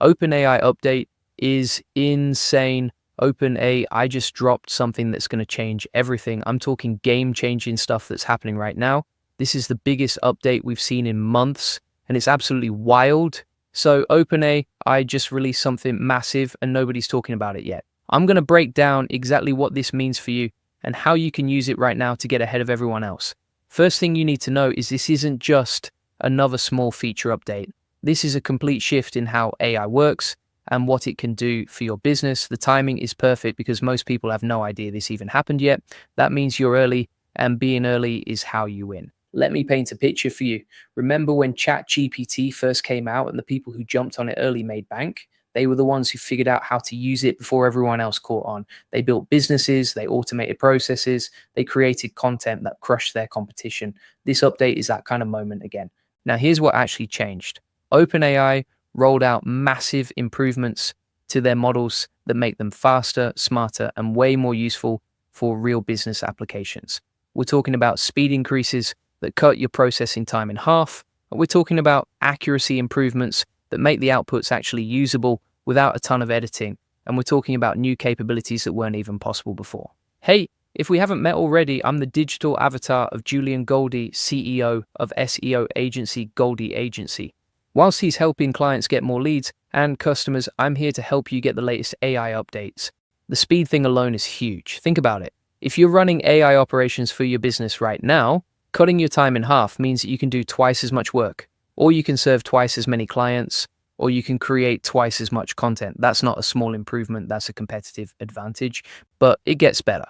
OpenAI update is insane. OpenAI just dropped something that's going to change everything. I'm talking game-changing stuff that's happening right now. This is the biggest update we've seen in months, and it's absolutely wild. So OpenAI just released something massive, and nobody's talking about it yet. I'm going to break down exactly what this means for you and how you can use it right now to get ahead of everyone else. First thing you need to know is this isn't just another small feature update. This is a complete shift in how AI works and what it can do for your business. The timing is perfect because most people have no idea this even happened yet. That means you're early, and being early is how you win. Let me paint a picture for you. Remember when ChatGPT first came out and the people who jumped on it early made bank? They were the ones who figured out how to use it before everyone else caught on. They built businesses, they automated processes, they created content that crushed their competition. This update is that kind of moment again. Now, here's what actually changed. OpenAI rolled out massive improvements to their models that make them faster, smarter, and way more useful for real business applications. We're talking about speed increases that cut your processing time in half. We're talking about accuracy improvements that make the outputs actually usable without a ton of editing. And we're talking about new capabilities that weren't even possible before. Hey, if we haven't met already, I'm the digital avatar of Julian Goldie, CEO of SEO agency Goldie Agency. Whilst he's helping clients get more leads and customers, I'm here to help you get the latest AI updates. The speed thing alone is huge. Think about it. If you're running AI operations for your business right now, cutting your time in half means that you can do twice as much work, or you can serve twice as many clients, or you can create twice as much content. That's not a small improvement, that's a competitive advantage, but it gets better.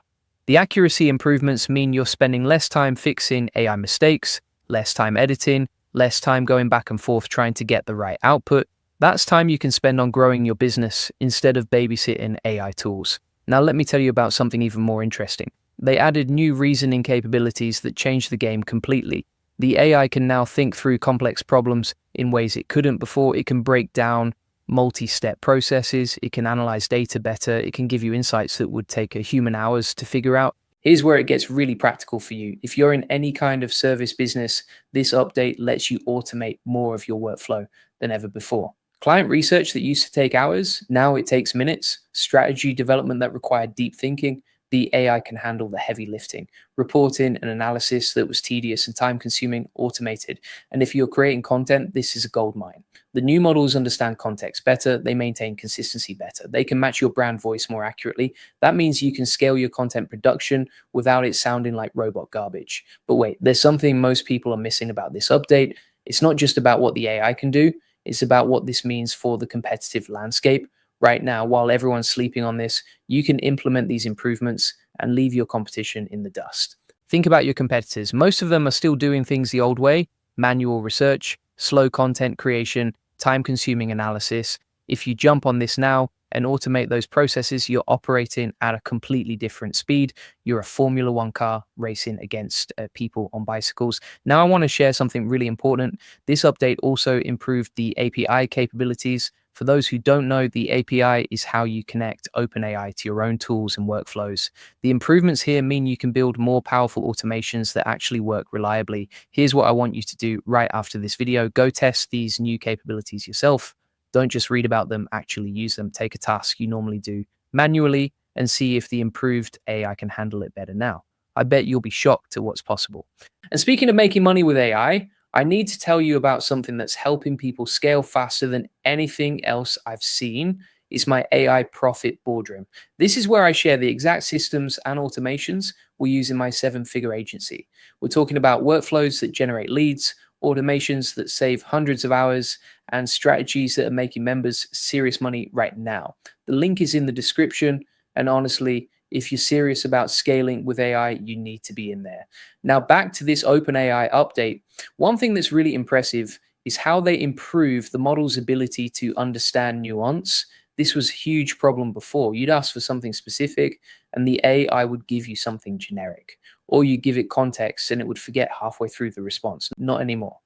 The accuracy improvements mean you're spending less time fixing AI mistakes, less time editing, less time going back and forth trying to get the right output. That's time you can spend on growing your business instead of babysitting AI tools. Now let me tell you about something even more interesting. They added new reasoning capabilities that changed the game completely. The AI can now think through complex problems in ways it couldn't before. It can break down multi-step processes, it can analyze data better, it can give you insights that would take a human hours to figure out. Here's where it gets really practical for you. If you're in any kind of service business, this update lets you automate more of your workflow than ever before. Client research that used to take hours, now it takes minutes. Strategy development that required deep thinking, the AI can handle the heavy lifting. Reporting and analysis that was tedious and time consuming, automated. And if you're creating content, this is a goldmine. The new models understand context better, they maintain consistency better. They can match your brand voice more accurately. That means you can scale your content production without it sounding like robot garbage. But wait, there's something most people are missing about this update. It's not just about what the AI can do, it's about what this means for the competitive landscape. Right now, while everyone's sleeping on this, you can implement these improvements and leave your competition in the dust. Think about your competitors. Most of them are still doing things the old way: manual research, slow content creation, time-consuming analysis. If you jump on this now and automate those processes, you're operating at a completely different speed. You're a Formula One car racing against people on bicycles. Now, I want to share something really important. This update also improved the API capabilities. For those who don't know, the API is how you connect OpenAI to your own tools and workflows. The improvements here mean you can build more powerful automations that actually work reliably. Here's what I want you to do right after this video. Go test these new capabilities yourself. Don't just read about them, actually use them. Take a task you normally do manually and see if the improved AI can handle it better now. I bet you'll be shocked at what's possible. And speaking of making money with AI, I need to tell you about something that's helping people scale faster than anything else I've seen. It's my AI Profit Boardroom. This is where I share the exact systems and automations we use in my seven-figure agency. We're talking about workflows that generate leads, automations that save hundreds of hours, and strategies that are making members serious money right now. The link is in the description, and honestly, if you're serious about scaling with AI, you need to be in there. Now, back to this OpenAI update. One thing that's really impressive is how they improve the model's ability to understand nuance. This was a huge problem before. You'd ask for something specific, and the AI would give you something generic. Or you give it context, and it would forget halfway through the response. Not anymore.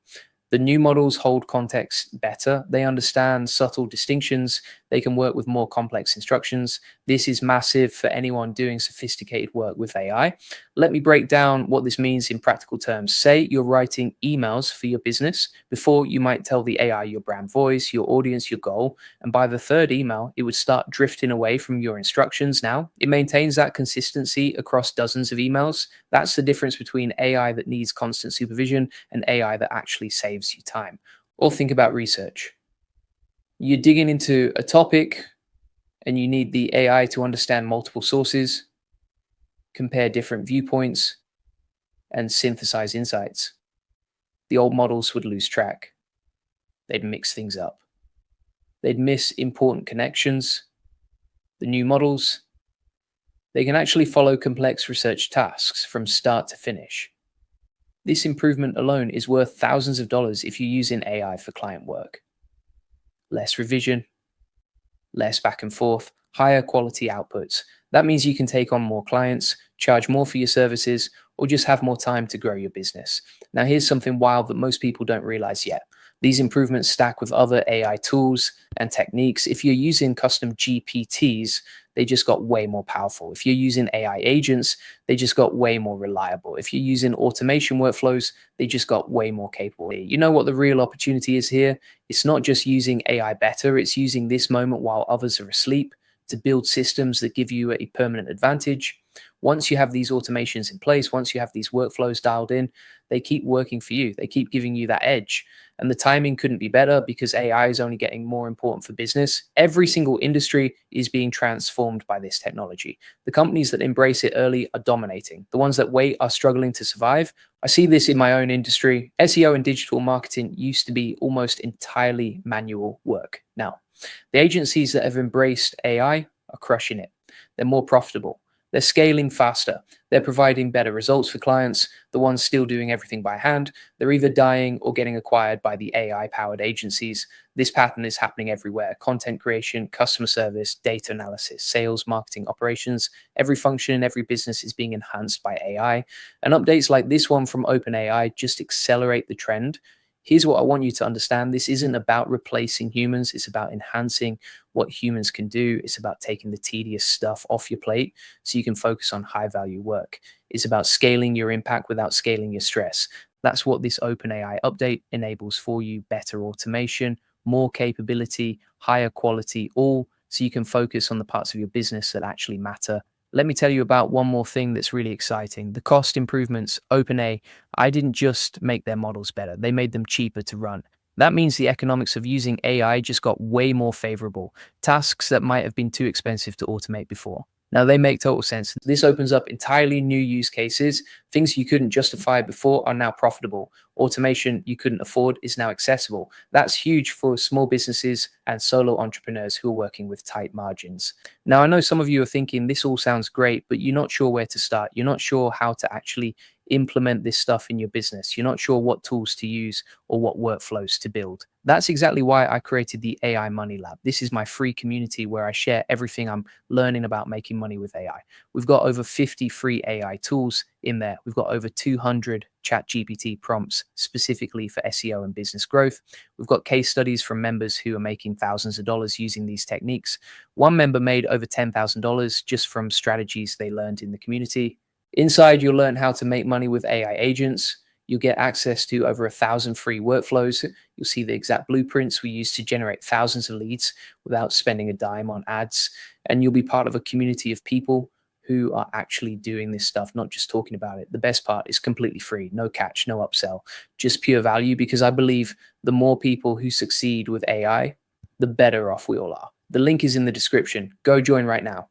The new models hold context better. They understand subtle distinctions. They can work with more complex instructions. This is massive for anyone doing sophisticated work with AI. Let me break down what this means in practical terms. Say you're writing emails for your business. Before, you might tell the AI your brand voice, your audience, your goal, and by the third email, it would start drifting away from your instructions. Now, it maintains that consistency across dozens of emails. That's the difference between AI that needs constant supervision and AI that actually saves you time. Or think about research. You're digging into a topic and you need the AI to understand multiple sources, compare different viewpoints, and synthesize insights. The old models would lose track. They'd mix things up. They'd miss important connections. The new models, they can actually follow complex research tasks from start to finish. This improvement alone is worth thousands of dollars if you're using AI for client work. Less revision, less back and forth, higher quality outputs. That means you can take on more clients, charge more for your services, or just have more time to grow your business. Now, here's something wild that most people don't realize yet. These improvements stack with other AI tools and techniques. If you're using custom GPTs, they just got way more powerful. If you're using AI agents, they just got way more reliable. If you're using automation workflows, they just got way more capable. You know what the real opportunity is here? It's not just using AI better, it's using this moment while others are asleep to build systems that give you a permanent advantage. Once you have these automations in place, once you have these workflows dialed in, they keep working for you. They keep giving you that edge. And the timing couldn't be better because AI is only getting more important for business. Every single industry is being transformed by this technology. The companies that embrace it early are dominating. The ones that wait are struggling to survive. I see this in my own industry. SEO and digital marketing used to be almost entirely manual work. Now, the agencies that have embraced AI are crushing it. They're more profitable. They're scaling faster. They're providing better results for clients. The ones still doing everything by hand, they're either dying or getting acquired by the AI-powered agencies. This pattern is happening everywhere. Content creation, customer service, data analysis, sales, marketing, operations. Every function in every business is being enhanced by AI. And updates like this one from OpenAI just accelerate the trend. Here's what I want you to understand. This isn't about replacing humans. It's about enhancing what humans can do. It's about taking the tedious stuff off your plate so you can focus on high value work. It's about scaling your impact without scaling your stress. That's what this OpenAI update enables for you. Better automation, more capability, higher quality, all so you can focus on the parts of your business that actually matter. Let me tell you about one more thing that's really exciting. The cost improvements. OpenAI, I didn't just make their models better, they made them cheaper to run. That means the economics of using AI just got way more favorable. Tasks that might have been too expensive to automate before. Now they make total sense. This opens up entirely new use cases. Things you couldn't justify before are now profitable. Automation you couldn't afford is now accessible. That's huge for small businesses and solo entrepreneurs who are working with tight margins. Now, I know some of you are thinking this all sounds great, but you're not sure where to start. You're not sure how to actually implement this stuff in your business. You're not sure what tools to use or what workflows to build. That's exactly why I created the AI Money Lab. This is my free community where I share everything I'm learning about making money with AI. We've got over 50 free AI tools in there. We've got over 200 ChatGPT prompts specifically for SEO and business growth. We've got case studies from members who are making thousands of dollars using these techniques. One member made over $10,000 just from strategies they learned in the community. Inside, you'll learn how to make money with AI agents. You'll get access to over 1,000 free workflows. You'll see the exact blueprints we use to generate thousands of leads without spending a dime on ads. And you'll be part of a community of people who are actually doing this stuff, not just talking about it. The best part is completely free, no catch, no upsell, just pure value, because I believe the more people who succeed with AI, the better off we all are. The link is in the description. Go join right now.